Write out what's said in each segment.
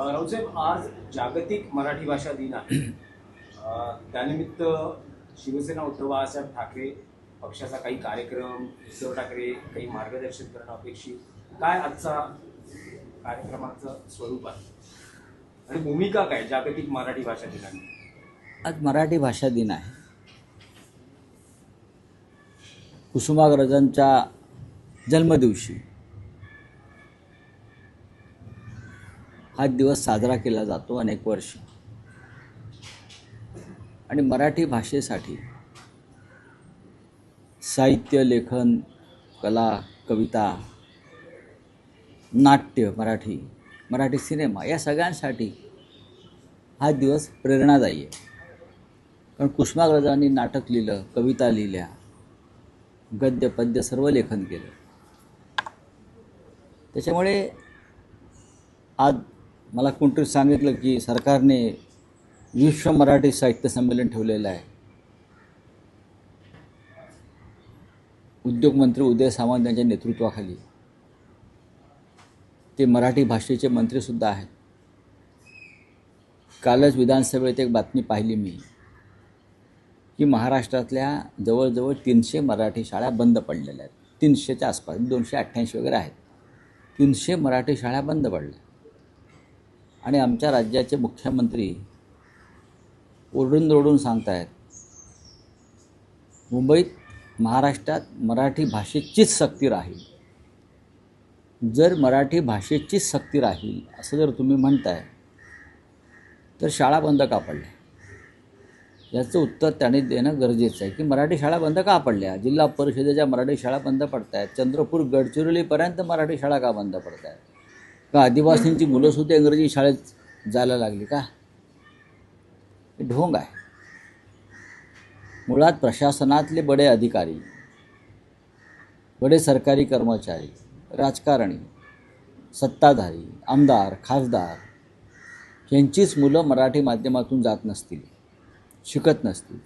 रावसाहेब, आज जागतिक मराठी भाषा दिन आहे. त्यानिमित्त शिवसेना उद्धव बाळासाहेब ठाकरे पक्षाचा काही कार्यक्रम, उद्धव ठाकरे काही मार्गदर्शन करणं अपेक्षित. काय आजचा कार्यक्रमाचं स्वरूप आहे आणि भूमिका काय जागतिक मराठी भाषा दिनाची? आज मराठी भाषा दिन आहे. कुसुमाग्रजांच्या जन्मदिवशी हा दिवस साजरा केला जातो अनेक वर्ष. आणि मराठी भाषेसाठी साहित्य, लेखन, कला, कविता, नाट्य, मराठी सिनेमा या सगळ्यांसाठी हा दिवस प्रेरणादायी आहे. कारण कुसुमाग्रजांनी नाटक लिहिलं, कविता लिहिल्या, गद्य पद्य सर्व लेखन केलं. त्याच्यामुळे आज मला कोणतरी सांगितलं की सरकारने विश्व मराठी साहित्य संमेलन ठेवलेलं आहे. उद्योगमंत्री उदय सामंत यांच्या नेतृत्वाखाली. ते मराठी भाषेचे मंत्रीसुद्धा आहेत. कालच विधानसभेत एक बातमी पाहिली मी की महाराष्ट्रातल्या जवळजवळ 300 मराठी शाळा बंद पडलेल्या आहेत. 300च्या आसपास, 288 वगैरे आहेत. 300 मराठी शाळा बंद पडल्या. आणि आमच्या राज्याचे मुख्यमंत्री ओरडून सांगत आहेत, मुंबईत, महाराष्ट्रात मराठी भाषेचीच सक्ती राहील. जर मराठी भाषेचीच सक्ती राहील असं जर तुम्ही म्हणताय तर शाळा बंद का पडल्या? याचं उत्तर त्याने देणं गरजेचं आहे की मराठी शाळा बंद का पडल्या? जिल्हा परिषदेच्या मराठी शाळा बंद पडत आहेत. चंद्रपूर, गडचिरोलीपर्यंत मराठी शाळा का बंद पडत आहेत? का आदिवासींची मुलंसुद्धा इंग्रजी शाळेत जायला लागली का? हे ढोंग आहे. मुळात प्रशासनातले बडे अधिकारी, बडे सरकारी कर्मचारी, राजकारणी, सत्ताधारी, आमदार, खासदार यांचीच मुलं मराठी माध्यमातून जात नसतील, शिकत नसतील,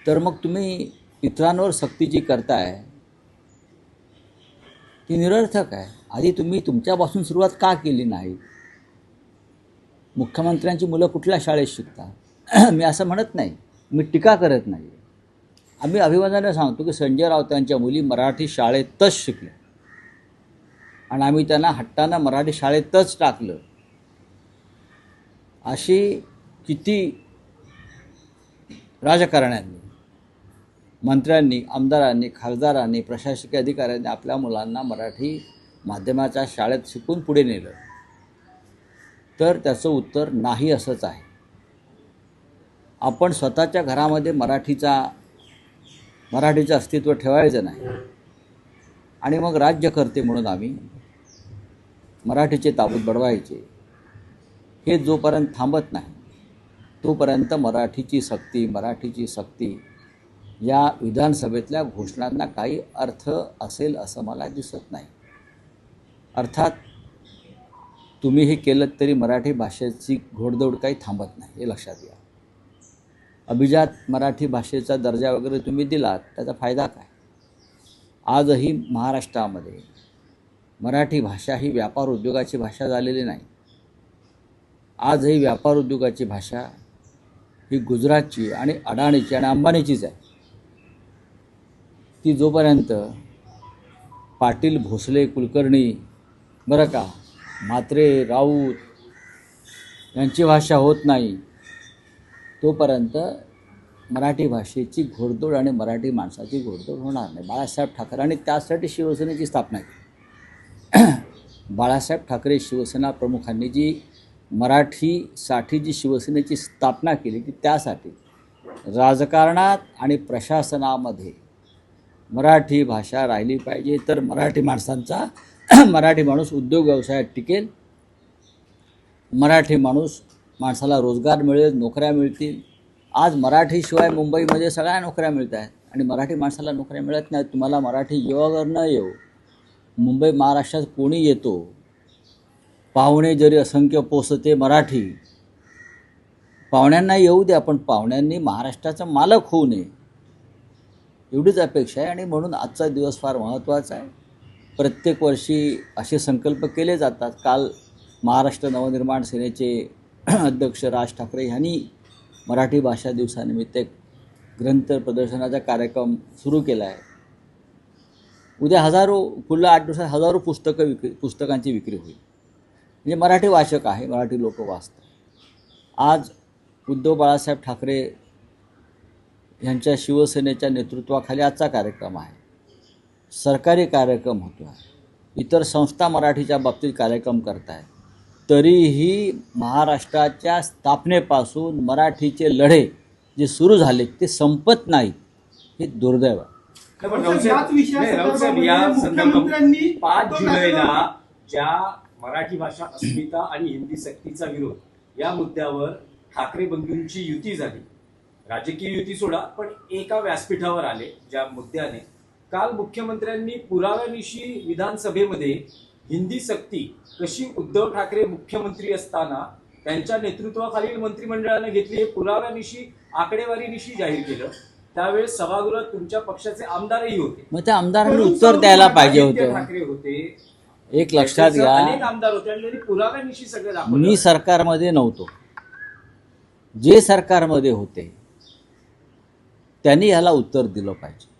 तर मग तुम्ही इतरांवर सक्ती जी करताय ती निरर्थक आहे. आधी तुम्ही तुमच्यापासून सुरुवात का केली नाही? मुख्यमंत्र्यांची मुलं कुठल्या शाळेत शिकतात? मी असं म्हणत नाही, मी टीका करत नाही. आम्ही अभिमानाने सांगतो की संजय राऊतांच्या मुली मराठी शाळेतच शिकल्या आणि आम्ही त्यांना हट्टानं मराठी शाळेतच टाकलं. अशी किती राजकारण्यांनी, मंत्र्यांनी, आमदारांनी, खासदारांनी, प्रशासकीय अधिकाऱ्यांनी आपल्या मुलांना मराठी माध्यमाच्या शाळेत शिकून पुढे नेलं? तर त्याचं उत्तर नाही असंच आहे. आपण स्वतःच्या घरामध्ये मराठीचं अस्तित्व ठेवायचं नाही आणि मग राज्यकर्ते म्हणून आम्ही मराठीचे ताबूत बडवायचे. हे जोपर्यंत थांबत नाही तोपर्यंत मराठीची सक्ती या विधानसभेतल्या घोषणांना काही अर्थ असेल असं मला दिसत नाही. अर्थात तुम्ही हे केलं तरी मराठी भाषेची घोडदौड काही थांबत नाही, हे लक्षात घ्या. अभिजात मराठी भाषेचा दर्जा वगैरे तुम्ही दिलात, त्याचा फायदा काय? आजही महाराष्ट्रामध्ये मराठी भाषा ही व्यापार उद्योगाची भाषा झालेली नाही. आजही व्यापार उद्योगाची भाषा ही गुजरातची आणि अडाणीची आणि अंबानीचीच आहे. ती जोपर्यंत पाटील, भोसले, कुलकर्णी, बरं का, म्हात्रे, राऊत यांची भाषा होत नाही तोपर्यंत मराठी भाषेची घोडदौड आणि मराठी माणसाची घोडदौड होणार नाही. बाळासाहेब ठाकरेंनी त्यासाठी शिवसेनेची स्थापना केली. बाळासाहेब ठाकरे शिवसेना प्रमुखांनी जी मराठीसाठी जी शिवसेनेची स्थापना केली ती त्यासाठी. राजकारणात आणि प्रशासनामध्ये मराठी भाषा राहिली पाहिजे तर मराठी माणूस उद्योग व्यवसायात टिकेल. मराठी माणसाला रोजगार मिळेल, नोकऱ्या मिळतील. आज मराठीशिवाय मुंबईमध्ये सगळ्या नोकऱ्या मिळत आहेत आणि मराठी माणसाला नोकऱ्या मिळत नाहीत. तुम्हाला मराठी येवो अगर न येवो, मुंबई महाराष्ट्रात कोणी येतो, पाहुणे जरी असंख्य पोसते मराठी, पाहुण्यांना येऊ द्या पण पाहुण्यांनी महाराष्ट्राचा मालक होऊ नये, एवढीच अपेक्षा आहे. आणि म्हणून आजचा दिवस फार महत्त्वाचा आहे. प्रत्येक वर्षी असे संकल्प केले जातात. काल महाराष्ट्र नवनिर्माण सेनेचे अध्यक्ष राज ठाकरे यांनी मराठी भाषा दिवसानिमित्त एक ग्रंथ प्रदर्शनाचा कार्यक्रम सुरू केला आहे. उद्या पुढल्या 8 दिवसात हजारो पुस्तकांची विक्री होईल. म्हणजे मराठी वाचक आहे, मराठी लोक वाचतात. आज उद्धव बाळासाहेब ठाकरे यांच्या शिवसेनेच्या नेतृत्वाखाली आजचा कार्यक्रम आहे. सरकारी कार्यक्रम होतो आहे. इतर संस्था मराठीच्या बाबतीत कार्यक्रम करत आहेत. तरीही महाराष्ट्राच्या स्थापनेपासून मराठीचे लढे जे सुरू झाले ते संपत नाहीत. हे दुर्दैव आहे. या संदर्भात 5 जुलैला ज्या मराठी भाषा अस्मिता आणि हिंदी सक्तीचा विरोध या मुद्द्यावर ठाकरे बंधूंची युती झाली. राजकीय युती सोडा, पण एका व्यासपीठावर आले ज्या मुद्द्याने. काल मुख्यमंत्र्यांनी पुराव्यानिशी विधानसभेमध्ये हिंदी सक्ती कशी उद्धव ठाकरे मुख्यमंत्री असताना त्यांच्या नेतृत्वाखालील मंत्रिमंडळाने घेतली हे पुराव्यानिशी आकडेवारीनिशी जाहीर केलं. त्यावेळेस सभागृहात तुमच्या पक्षाचे आमदारही होते. मग त्या आमदारांनी उत्तर द्यायला पाहिजे होतं. ठाकरे होते, एक लक्षात घ्या, अनेक आमदार होते आणि पुराव्यानिशी सगळे दाखवलं. मी सरकारमध्ये नव्हतो. जे सरकारमध्ये होते त्यांनी ह्याला उत्तर दिलं पाहिजे.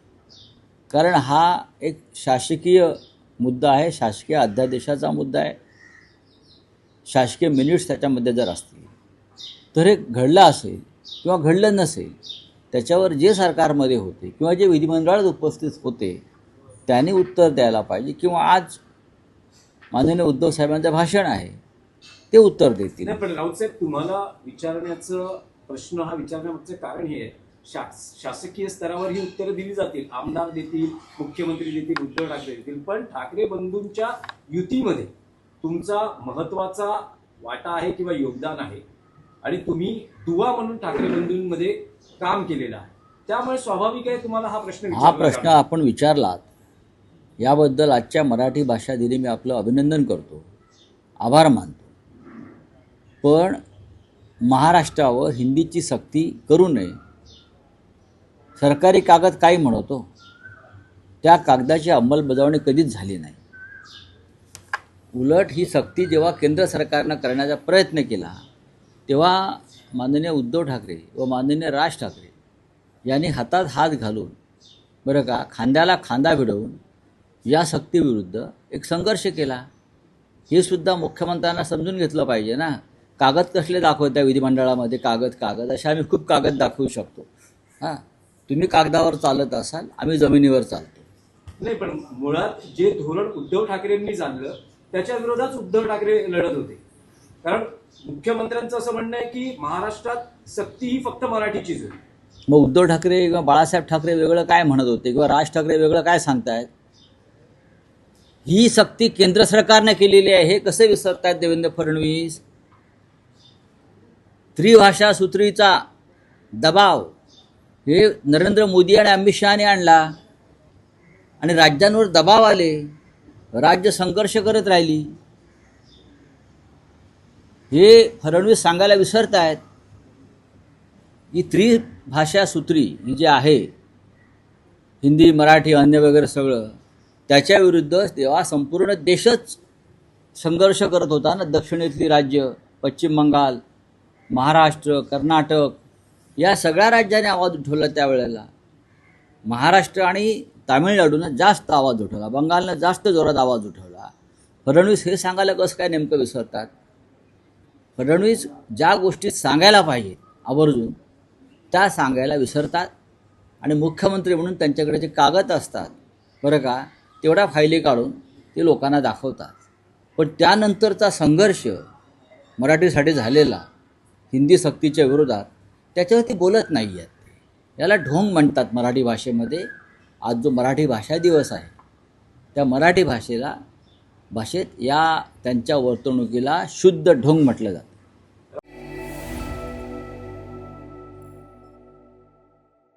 कारण हा एक शासकीय मुद्दा आहे, शासकीय अध्यादेशाचा मुद्दा आहे. शासकीय मिनिट्स त्याच्यामध्ये जर असतील तर हे घडलं असेल किंवा घडलं नसेल त्याच्यावर जे सरकारमध्ये होते किंवा जे विधिमंडळात उपस्थित होते त्यांनी उत्तर द्यायला पाहिजे. किंवा आज माननीय उद्धव साहेबांचं भाषण आहे ते उत्तर देतील. नाही, पण राऊत साहेब, तुम्हाला विचारण्याचं प्रश्न हा विचारण्यामागचं कारण हे आहे, शासकीय स्तरावर ही उत्तरं दिली जातील. आमदार देतील, मुख्यमंत्री देतील, उद्धव ठाकरे देतील. पण ठाकरे बंधूंच्या युतीमध्ये तुमचा महत्वाचा वाटा आहे किंवा योगदान आहे आणि तुम्ही दुवा म्हणून ठाकरे बंधूंमध्ये काम केलेलं आहे. त्यामुळे स्वाभाविक आहे तुम्हाला हा प्रश्न आपण विचारलात. याबद्दल आजच्या मराठी भाषा दिनी मी आपलं अभिनंदन करतो, आभार मानतो. पण महाराष्ट्रावर हिंदीची सक्ती करू नये. सरकारी कागद काय म्हणतो त्या कागदाची अंमलबजावणी कधीच झाली नाही. उलट ही सक्ती जेव्हा केंद्र सरकारनं करण्याचा प्रयत्न केला तेव्हा माननीय उद्धव ठाकरे व माननीय राज ठाकरे यांनी हातात हात घालून, बरं का, खांद्याला खांदा भिडवून या सक्तीविरुद्ध एक संघर्ष केला. हे सुद्धा मुख्यमंत्र्यांना समजून घेतलं पाहिजे ना. कागद कसले दाखवत्या विधिमंडळामध्ये, कागद असे आम्ही खूप कागद दाखवू शकतो. हां, तुम्ही कागदावर चालत असाल, आम्ही जमिनीवर चालतो. नाही, पण मुळात जे धोरण उद्धव ठाकरेंनी जाणलं त्याच्या विरोधात उद्धव ठाकरे लढत होते. कारण मुख्यमंत्र्यांचं असं म्हणणं आहे की महाराष्ट्रात सक्ती ही फक्त मराठीचीच होती. मग उद्धव ठाकरे किंवा बाळासाहेब ठाकरे वेगळं काय म्हणत होते किंवा राज ठाकरे वेगळं काय सांगतायत? ही सक्ती केंद्र सरकारने केलेली आहे हे कसे विसरतायत देवेंद्र फडणवीस? त्रिभाषा सूत्रीचा दबाव हे नरेंद्र मोदी आणि अमित शहाने आणला आणि राज्यांवर दबाव आले, राज्य संघर्ष करत राहिली. हे फडणवीस सांगायला विसरत आहेत. ही त्रिभाषा सूत्री ही जी आहे, हिंदी, मराठी, अन्य वगैरे सगळं, त्याच्याविरुद्ध तेव्हा संपूर्ण देशच संघर्ष करत होता ना. दक्षिणेतली राज्य, पश्चिम बंगाल, महाराष्ट्र, कर्नाटक या सगळ्या राज्याने आवाज उठवला त्यावेळेला. महाराष्ट्र आणि तामिळनाडूनं जास्त आवाज उठवला, बंगालनं जास्त जोरात आवाज उठवला. फडणवीस हे सांगायला कसं काय नेमकं विसरतात? फडणवीस ज्या गोष्टी सांगायला पाहिजेत आवर्जून त्या सांगायला विसरतात आणि मुख्यमंत्री म्हणून त्यांच्याकडे जे कागद असतात, बरं का, तेवढ्या फायली काढून ते लोकांना दाखवतात. पण त्यानंतरचा संघर्ष मराठीसाठी झालेला हिंदी सक्तीच्या विरोधात, त्याच्यावरती बोलत नाही आहेत. याला ढोंग म्हणतात मराठी भाषेमध्ये. आज जो मराठी भाषा दिवस आहे त्या मराठी भाषेत या त्यांच्या वर्तणुकीला शुद्ध ढोंग म्हटलं जातं.